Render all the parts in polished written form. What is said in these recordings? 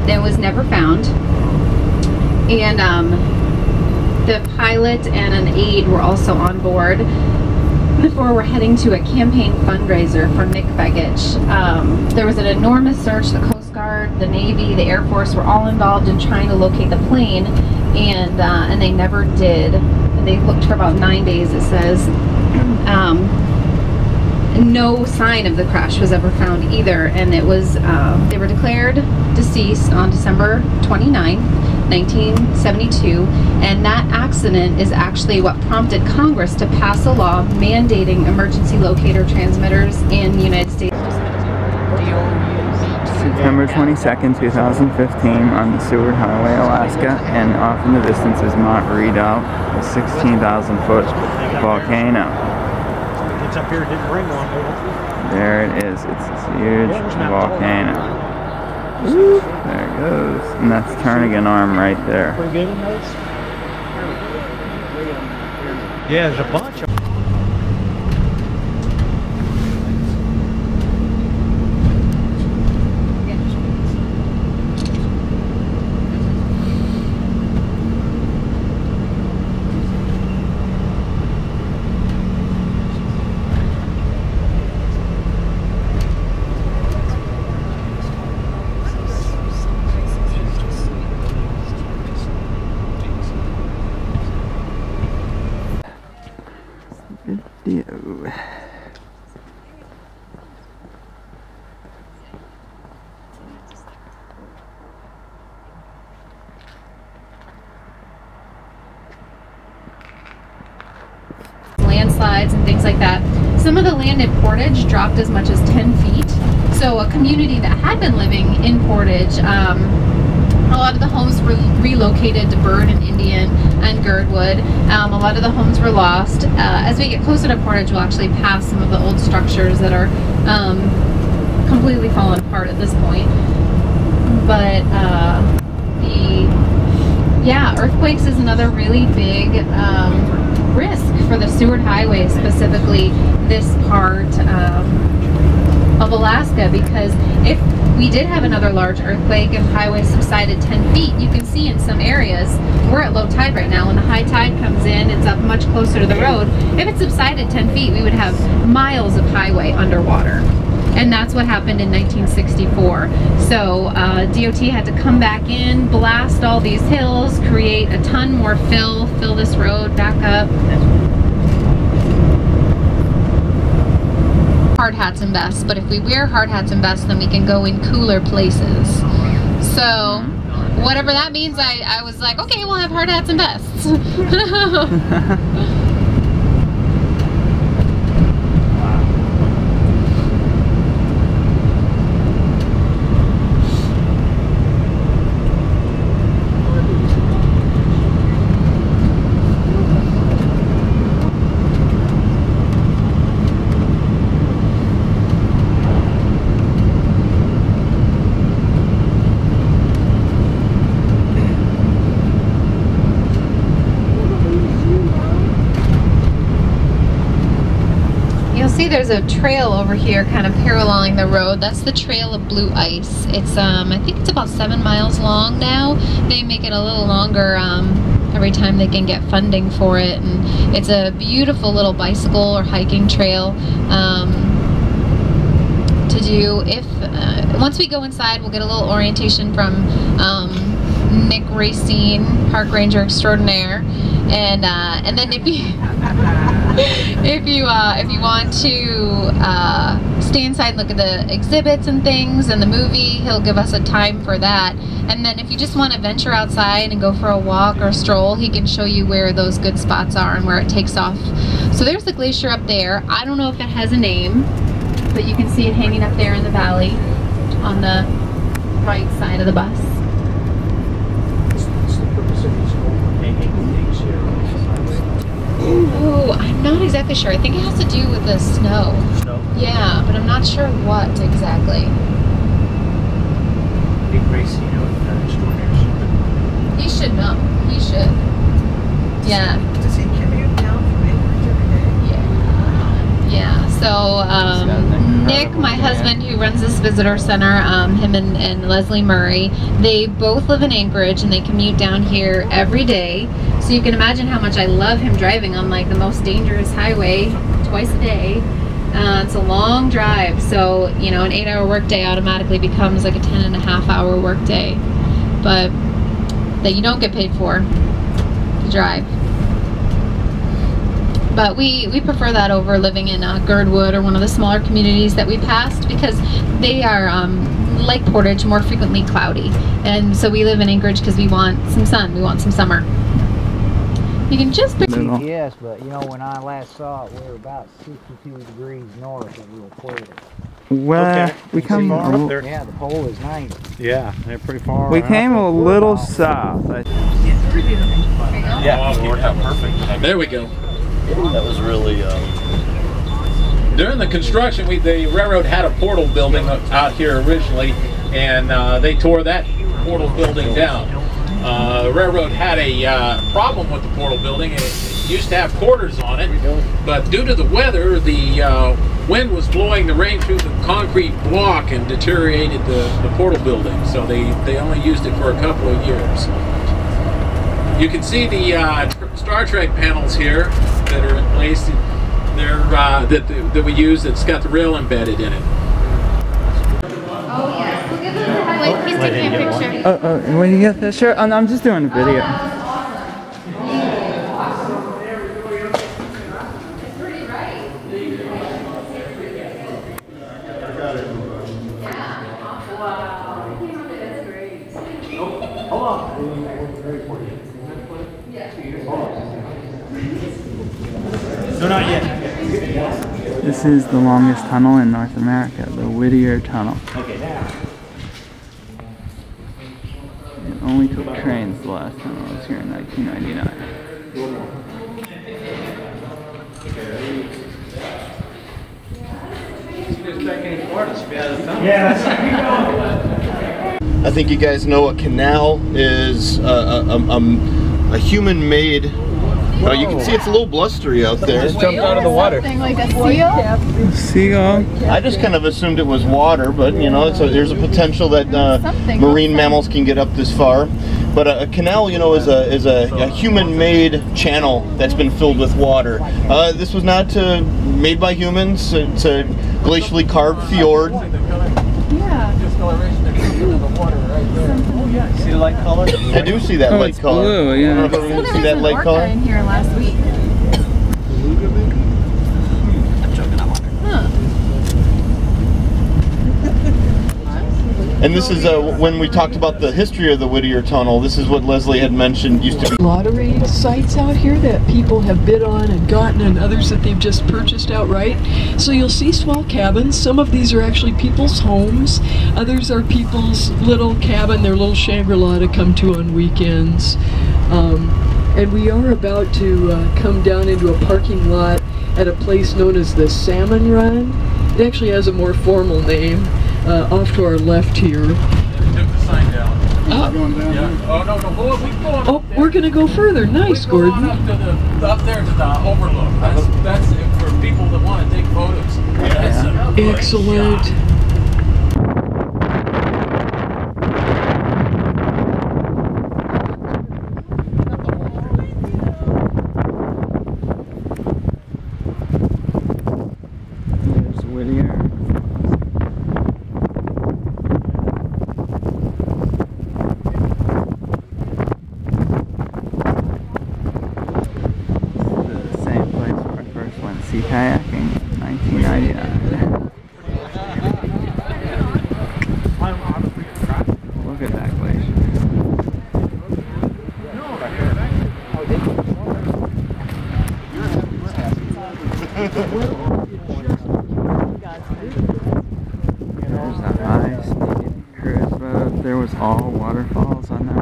that was never found. And the pilot and an aide were also on board. The four were heading to a campaign fundraiser for Nick Begich. There was an enormous search. The Coast Guard, the Navy, the Air Force were all involved in trying to locate the plane, and they never did. They looked for about 9 days, it says. No sign of the crash was ever found either, and it was they were declared deceased on December 29, 1972, and that accident is actually what prompted Congress to pass a law mandating emergency locator transmitters in the United States. September 22nd, 2015 on the Seward Highway, Alaska, and off in the distance is Mont Redoubt, a 16,000-foot volcano. It's up here, didn't bring one. There it is. It's this huge volcano. Woo, there it goes. And that's Turnagain Arm right there. Pretty good in those? Yeah, there's a bunch of video. Landslides and things like that. Some of the land in Portage dropped as much as 10 feet. So a community that had been living in Portage, a lot of the homes were relocated to Bird and Indian and Girdwood. A lot of the homes were lost. As we get closer to Portage, we'll actually pass some of the old structures that are completely fallen apart at this point. But earthquakes is another really big risk for the Seward Highway, specifically this part of Alaska, because if we did have another large earthquake and the highway subsided 10 feet, you can see in some areas, we're at low tide right now. When the high tide comes in, it's up much closer to the road. If it subsided 10 feet, we would have miles of highway underwater. And that's what happened in 1964. So DOT had to come back in, blast all these hills, create a ton more fill this road back up. Hard hats and vests, but if we wear hard hats and vests, then we can go in cooler places. So whatever that means, I was like, okay, we'll have hard hats and vests. There's a trail over here kind of paralleling the road. That's the Trail of Blue Ice. It's I think it's about 7 miles long now. They make it a little longer every time they can get funding for it, and it's a beautiful little bicycle or hiking trail to do. If once we go inside, we'll get a little orientation from Nick Racine, Park Ranger Extraordinaire, and then if you if you want to stay inside and look at the exhibits and things and the movie, he'll give us a time for that. And then if you just want to venture outside and go for a walk or a stroll, he can show you where those good spots are and where it takes off. So there's the glacier up there. I don't know if it has a name, but you can see it hanging up there in the valley on the right side of the bus. Oh, I'm not exactly sure. I think it has to do with the snow. Snow? Yeah, but I'm not sure what exactly. Big race, you know, extraordinaire. He should know. He should. Yeah. Does he commute down from Anchorage every day? Yeah. Yeah. So, Nick, my husband, who runs this visitor center, him and Leslie Murray, they both live in Anchorage and they commute down here every day. So you can imagine how much I love him driving on like the most dangerous highway twice a day. It's a long drive, so you know, an 8-hour workday automatically becomes like a 10.5-hour workday, but that you don't get paid for to drive. But we prefer that over living in Girdwood or one of the smaller communities that we passed, because they are, like Portage, more frequently cloudy. And so we live in Anchorage because we want some sun, we want some summer. You can just pick GPS, but you know, when I last saw it, we were about 62 degrees north of the equator. Well, we come up there. Yeah, the pole is 90. Yeah, they're pretty far. We came a little south. Yeah, it worked out perfect. There we go. That was really during the construction. The railroad had a portal building out here originally, and they tore that portal building down. The railroad had a problem with the portal building. It used to have quarters on it, but due to the weather, the wind was blowing the rain through the concrete block and deteriorated the portal building. So they only used it for a couple of years. You can see the Star Trek panels here that are in place. They're that we use. That's got the rail embedded in it. Oh yes, look at the highlight. He's taking a picture. Oh, when you get this shirt? Oh, no, I'm just doing a video. No, not yet. This is the longest tunnel in North America, the Whittier Tunnel. Okay, now. It only took trains the last time I was here in 1999. I think you guys know a canal is a human-made. You can see it's a little blustery out there. Just jumped out of the water. Like a seal? Seagull. I just kind of assumed it was water, but you know, there's a potential that marine mammals can get up this far. But a canal, you know, is a human-made channel that's been filled with water. This was not made by humans. It's a glacially carved fjord. Yeah. See the light color? I do see that light it's color. blue, yeah. I don't know if everyone can see that light color. in here last week. And this is when we talked about the history of the Whittier Tunnel. This is what Leslie had mentioned used to be. Lottery sites out here that people have bid on and gotten, and others that they've just purchased outright. So you'll see small cabins. Some of these are actually people's homes. Others are people's little cabin, their little Shangri-La to come to on weekends. And we are about to come down into a parking lot at a place known as the Salmon Run. It actually has a more formal name. Off to our left here. They took the sign down. Going down. Yeah. Oh no, we can go on. Oh, we're gonna go further. Nice, We're Gordon. going up there to the overlook. That's for people that want to take photos. That's a great Excellent. shot. There's Whittier. The same place where I first went sea kayaking in 1999. Look at that glacier. There's a high-speed cruise boat. There was all waterfalls on that.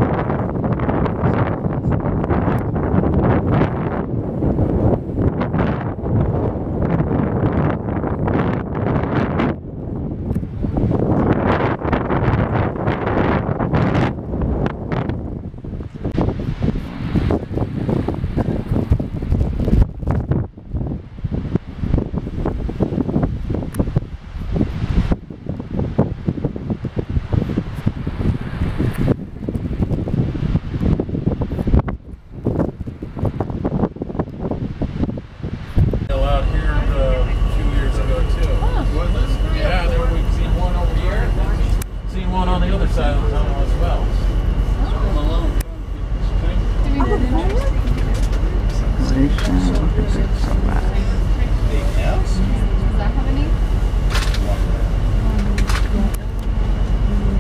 the other side of the tunnel as well.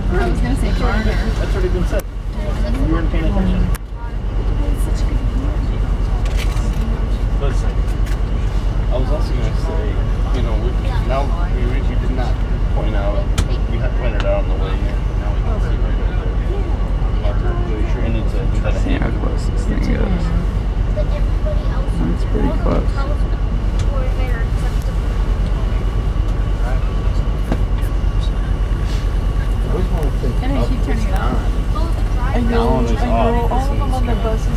I was gonna say foreigner. That's already been said. You weren't paying attention. Listen, I was also going to say, you know, we did not point out, we had pointed out on the way here. Now we can see right over there. Marker glacier, and it's a See how close this thing goes. That's pretty close. And I keep turning it on. I know, all of them on the buses